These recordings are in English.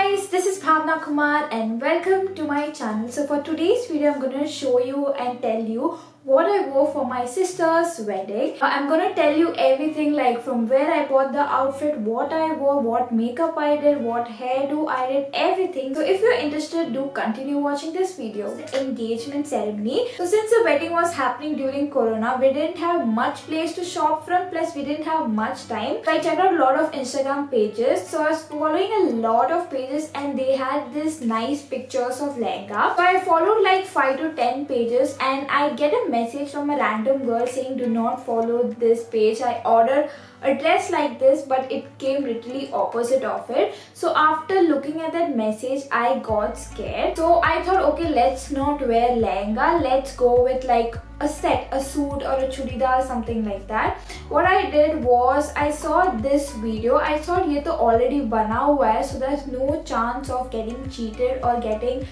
guys, this is Bhavna Kumar and welcome to my channel. So for today's video, I'm going to show you and tell you what I wore for my sister's wedding. I'm going to tell you everything like from where I bought the outfit, what I wore, what makeup I did, what hairdo I did, everything. So if you're interested, do continue watching this video. The engagement ceremony. So since the wedding was happening during Corona, we didn't have much place to shop from, plus we didn't have much time. So I checked out a lot of Instagram pages. So I was following a lot of pages and they had this nice pictures of lehenga. So I followed like 5 to 10 pages and I get a message from a random girl saying do not follow this page. I ordered a dress like this but it came literally opposite of it. So after looking at that message, I got scared. So I thought, okay, let's not wear lehenga, let's go with like a set, a suit or a chudidar, something like that. What I did was I saw this video. I thought ye to already bana hua hai, so there's no chance of getting cheated or getting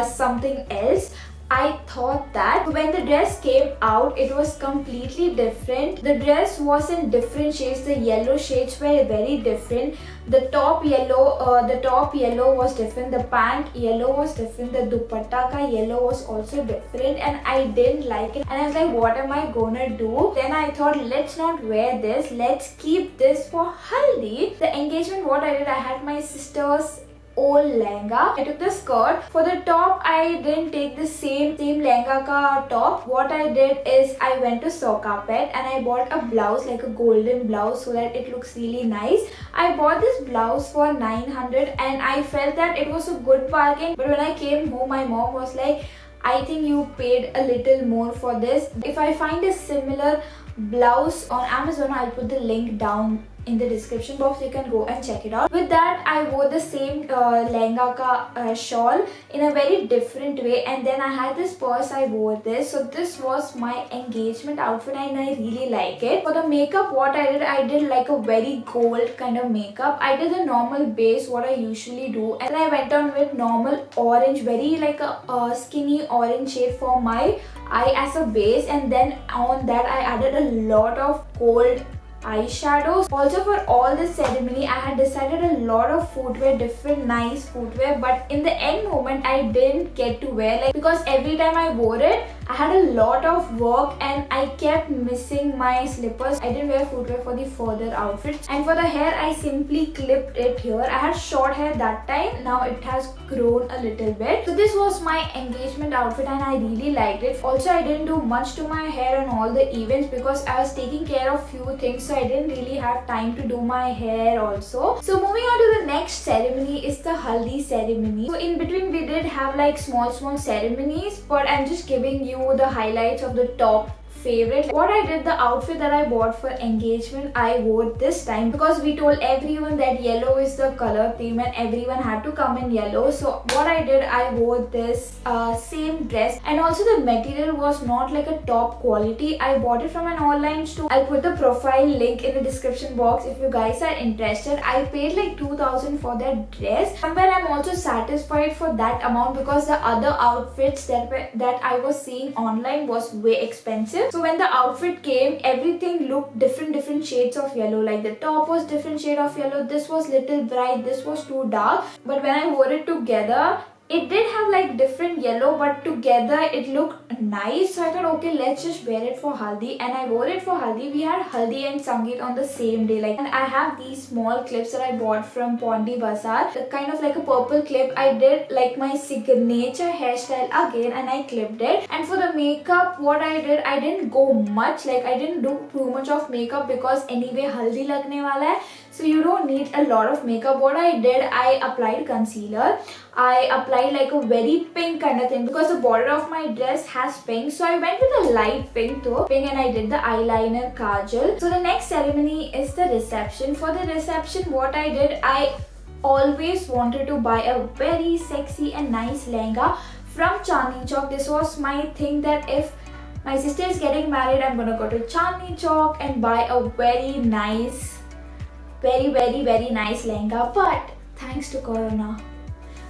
something else. I thought that when the dress came out, it was completely different. The dress was in different shades. The yellow shades were very different. The top yellow was different. The pant yellow was different. The dupatta ka yellow was also different, and I didn't like it. And I was like, what am I gonna do? Then I thought, let's not wear this. Let's keep this for haldi. The engagement, what I did, I had my sister's old lehenga. I took the skirt. For the top, I didn't take the same lehenga ka top. What I did is I went to Sokapet and I bought a blouse, like a golden blouse, so that it looks really nice. I bought this blouse for 900 and I felt that it was a good bargain. But when I came home, my mom was like, I think you paid a little more for this. If I find a similar blouse on Amazon, I'll put the link down in the description box. You can go and check it out. With that, I wore the same lehenga ka shawl in a very different way, and then I had this purse. I wore this. So this was my engagement outfit and I really like it. For the makeup, what I did like a very gold kind of makeup. I did the normal base, what I usually do, and I went on with normal orange, very like a skinny orange shade for my eye as a base, and then on that I added a lot of gold eyeshadows. Also for all this ceremony, I had decided a lot of footwear, different nice footwear, but in the end moment I didn't get to wear, like, because every time I wore it, I had a lot of work and I kept missing my slippers. I didn't wear footwear for the further outfits. And for the hair, I simply clipped it here. I had short hair that time, now it has grown a little bit. So this was my engagement outfit and I really liked it. Also, I didn't do much to my hair on all the events because I was taking care of few things, so I didn't really have time to do my hair also. So moving on to the next ceremony is the haldi ceremony. So in between we did have like small ceremonies, but I'm just giving you the highlights of the top favorite. What I did, the outfit that I bought for engagement, I wore this time because we told everyone that yellow is the color theme and everyone had to come in yellow. So what I did, I wore this same dress, and also the material was not like a top quality. I bought it from an online store. I'll put the profile link in the description box if you guys are interested. I paid like 2000 for that dress. Somewhere I'm also satisfied for that amount because the other outfits that I was seeing online was way expensive. So when the outfit came, everything looked different shades of yellow. Like the top was different shade of yellow, this was little bright, this was too dark. But when I wore it together, it did have like different yellow, but together it looked nice. So I thought, okay, let's just wear it for haldi, and I wore it for haldi. We had haldi and sangeet on the same day. Like, and I have these small clips that I bought from Pondi Bazaar, the kind of like a purple clip. I did like my signature hairstyle again and I clipped it. And for the makeup, what I did, I didn't go much. Like, I didn't do too much of makeup because anyway haldi lagne wala hai, so you don't need a lot of makeup. What I did, I applied concealer. I applied like a very pink kind of thing because the border of my dress has pink, so I went with a light pink though, and I did the eyeliner, kajal. So the next ceremony is the reception. For the reception, what I did, I always wanted to buy a very sexy and nice lehenga from Chandni Chowk. This was my thing that if my sister is getting married, I'm gonna go to Chandni Chowk and buy a very nice, very nice lehenga. But thanks to Corona,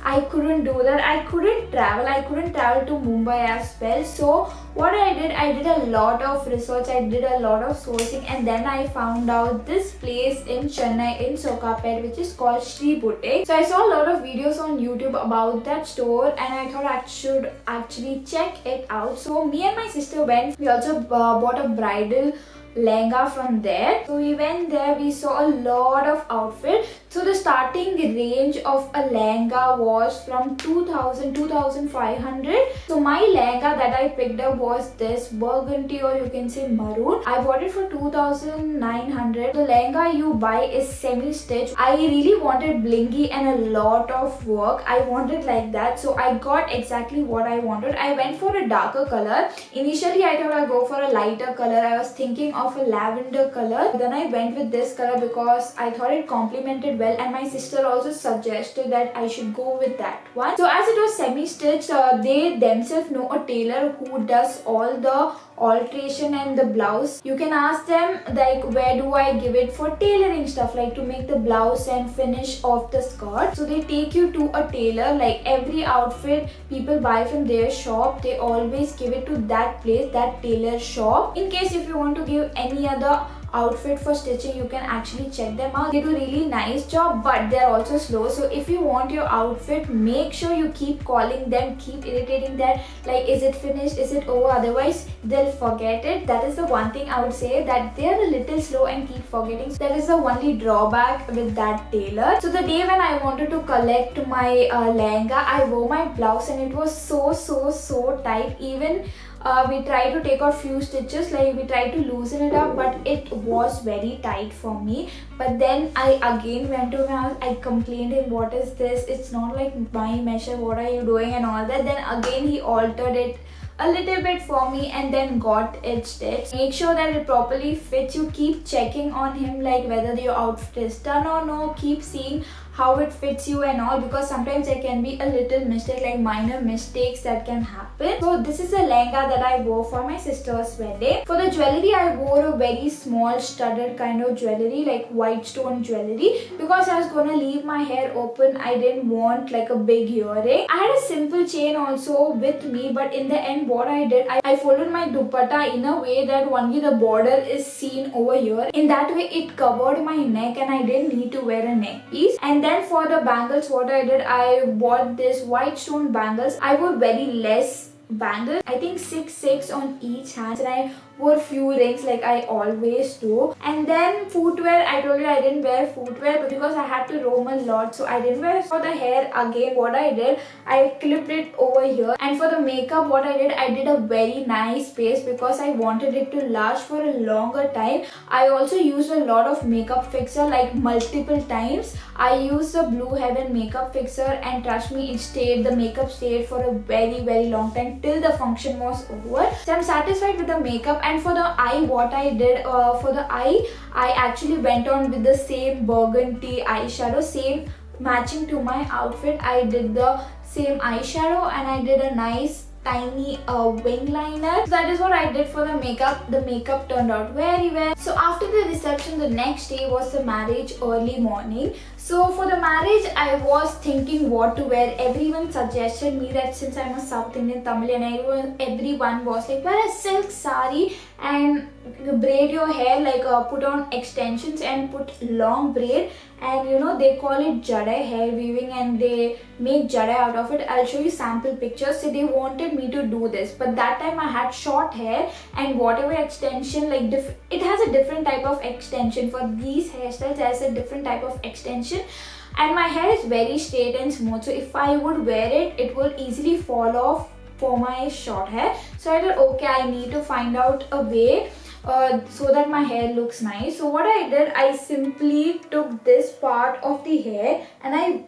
I couldn't do that. I couldn't travel to Mumbai as well. So what I did a lot of research, I did a lot of sourcing, and then I found out this place in Chennai in Sokapet, which is called Sri Boutique. So I saw a lot of videos on YouTube about that store, and I thought I should actually check it out. So me and my sister went. We also bought a bridal lehenga from there. So we went there, we saw a lot of outfits. So the starting range of a lehenga was from 2500. So my lehenga that I picked up was this burgundy, or you can say maroon. I bought it for 2900. The lehenga you buy is semi-stitched. I really wanted blingy and a lot of work. I wanted like that, so I got exactly what I wanted. I went for a darker color. Initially I thought I'd go for a lighter color. I was thinking of a lavender color. Then I went with this color because I thought it complemented well, and my sister also suggested that I should go with that one. So as it was semi-stitched, they themselves know a tailor who does all the alteration and the blouse. You can ask them like, where do I give it for tailoring stuff, like to make the blouse and finish off the skirt. So they take you to a tailor. Like every outfit people buy from their shop, they always give it to that place, that tailor shop. In case if you want to give any other outfit for stitching, you can actually check them out. They do really nice job, but they're also slow. So if you want your outfit, make sure you keep calling them, keep irritating them, like, is it finished, is it over? Otherwise they'll forget it. That is the one thing I would say, that they're a little slow and keep forgetting. So that is the only drawback with that tailor. So the day when I wanted to collect my lehenga, I wore my blouse and it was so tight. Even we tried to take out few stitches, like we tried to loosen it up, but it was very tight for me. But then I again went to my house, I complained him, what is this, it's not like my measure, what are you doing and all that. Then again he altered it a little bit for me and then got it stitched. Make sure that it properly fits. You keep checking on him, like whether your outfit is done or no. Keep seeing how it fits you and all, because sometimes there can be a little mistake, like minor mistakes that can happen. So this is a lehenga that I wore for my sister's wedding. For the jewelry, I wore a very small studded kind of jewelry, like white stone jewelry, because I was gonna leave my hair open. I didn't want like a big earring. I had a simple chain also with me, but in the end what I did, I folded my dupatta in a way that only the border is seen over here. In that way it covered my neck and I didn't need to wear a neck piece. And then for the bangles, what I did, I bought this white stone bangles. I wore very less bangles, I think 6 on each hand, and I wore few rings like I always do. And then footwear, I told you I didn't wear footwear, but because I had to roam a lot, so I didn't wear. For the hair, again what I did, I clipped it over here. And for the makeup, what I did a very nice paste because I wanted it to last for a longer time. I also used a lot of makeup fixer, like multiple times. I used the Blue Heaven makeup fixer, and trust me, the makeup stayed for a very long time till the function was over. So I'm satisfied with the makeup. And for the eye, what I did, for the eye, I actually went on with the same burgundy eyeshadow, same matching to my outfit. I did the same eyeshadow and I did a nice tiny wing liner. So that is what I did for the makeup. The makeup turned out very well. So after the reception, the next day was the marriage early morning. So for the marriage, I was thinking what to wear. Everyone suggested me that since I'm a South Indian Tamil, and everyone was like, wear a silk sari and braid your hair, like put on extensions and put long braid. And you know, they call it jadai, hair weaving, and they make jadai out of it. I'll show you sample pictures. So they wanted me to do this, but that time I had short hair, and whatever extension, like it has a different type of extension. For these hairstyles, there's a different type of extension. And my hair is very straight and smooth, so if I would wear it, it will easily fall off for my short hair. So I thought, okay, I need to find out a way so that my hair looks nice. So what I did, I simply took this part of the hair and I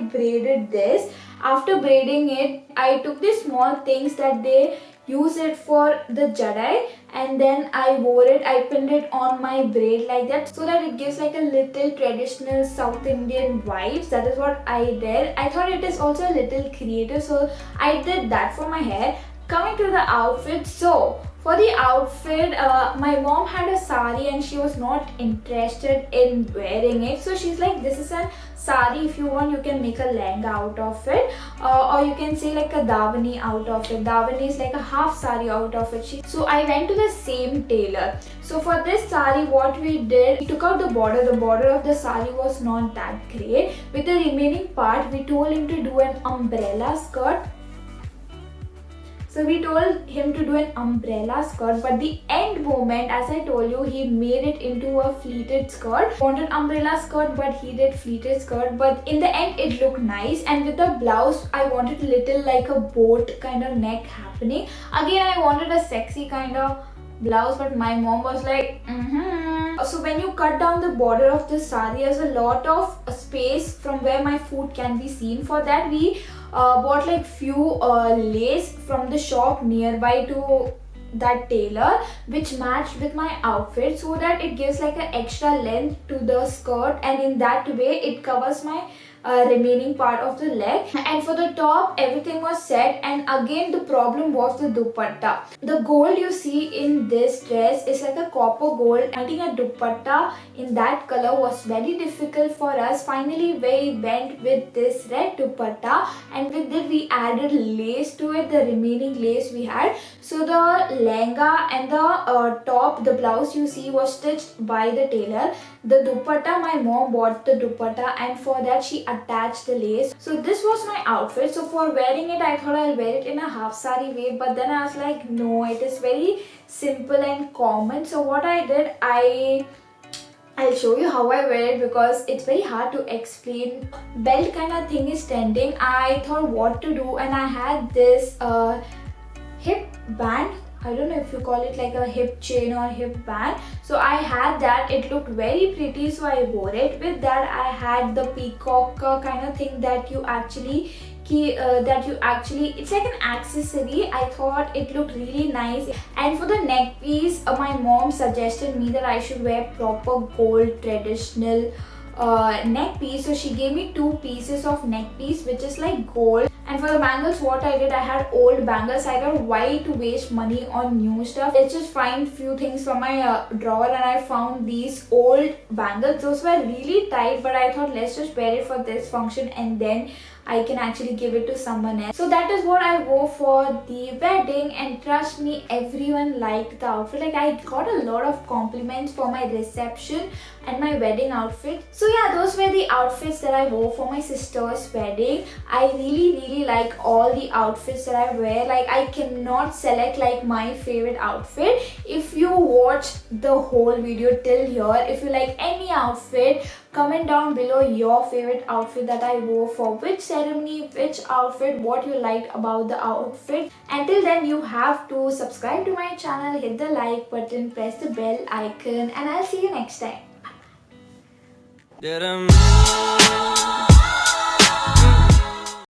braided this. After braiding it, I took these small things that they use it for the jadai, and then I wore it. I pinned it on my braid like that, so that it gives like a little traditional South Indian vibes. That is what I did. I thought it is also a little creative, so I did that for my hair. Coming to the outfit, so For the outfit, my mom had a sari and she was not interested in wearing it. So she's like, this is a sari, if you want you can make a lehenga out of it, or you can say like a davani out of it. Davani is like a half sari out of it. So I went to the same tailor. So for this sari, what we did, we took out the border. The border of the sari was not that great. With the remaining part, we told him to do an umbrella skirt. So we told him to do an umbrella skirt, but the end moment, as I told you, he made it into a pleated skirt. Wanted umbrella skirt, but he did pleated skirt. But in the end, it looked nice. And with the blouse, I wanted little like a boat kind of neck happening. Again, I wanted a sexy kind of blouse, but my mom was like, So when you cut down the border of the sari, there's a lot of space from where my foot can be seen. For that, we bought like few lace from the shop nearby to that tailor, which matched with my outfit, so that it gives like an extra length to the skirt, and in that way it covers my remaining part of the leg. And for the top, everything was set, and again the problem was the dupatta. The gold you see in this dress is like a copper gold. Finding a dupatta in that color was very difficult for us. Finally we went with this red dupatta, and with it we added lace to it, the remaining lace we had. So the lehenga and the top, the blouse you see, was stitched by the tailor. The dupatta, my mom bought the dupatta, and for that she attached the lace. So this was my outfit. So for wearing it, I thought I'll wear it in a half sari way, but then I was like, no, it is very simple and common. So what I did, I'll show you how I wear it, because it's very hard to explain. Belt kind of thing is trending. I thought what to do, and I had this hip band. I don't know if you call it like a hip chain or hip band. So I had that. It looked very pretty, so I wore it. With that, I had the peacock kind of thing that you actually it's like an accessory. I thought it looked really nice. And for the neck piece, my mom suggested me that I should wear proper gold traditional neck piece. So she gave me 2 pieces of neck piece, which is like gold. And for the bangles, what I did, I had old bangles. I thought, why to waste money on new stuff? Let's just find few things from my drawer, and I found these old bangles. Those were really tight, but I thought let's just wear it for this function, and then I can actually give it to someone else. So that is what I wore for the wedding, and trust me, everyone liked the outfit. Like, I got a lot of compliments for my reception and my wedding outfit. So yeah, those were the outfits that I wore for my sister's wedding. I really like all the outfits that I wear. Like, I cannot select like my favorite outfit. If you watch the whole video till here, if you like any outfit, comment down below your favorite outfit that I wore for which ceremony, which outfit, what you liked about the outfit. Until then, you have to subscribe to my channel, hit the like button, press the bell icon, and I'll see you next time.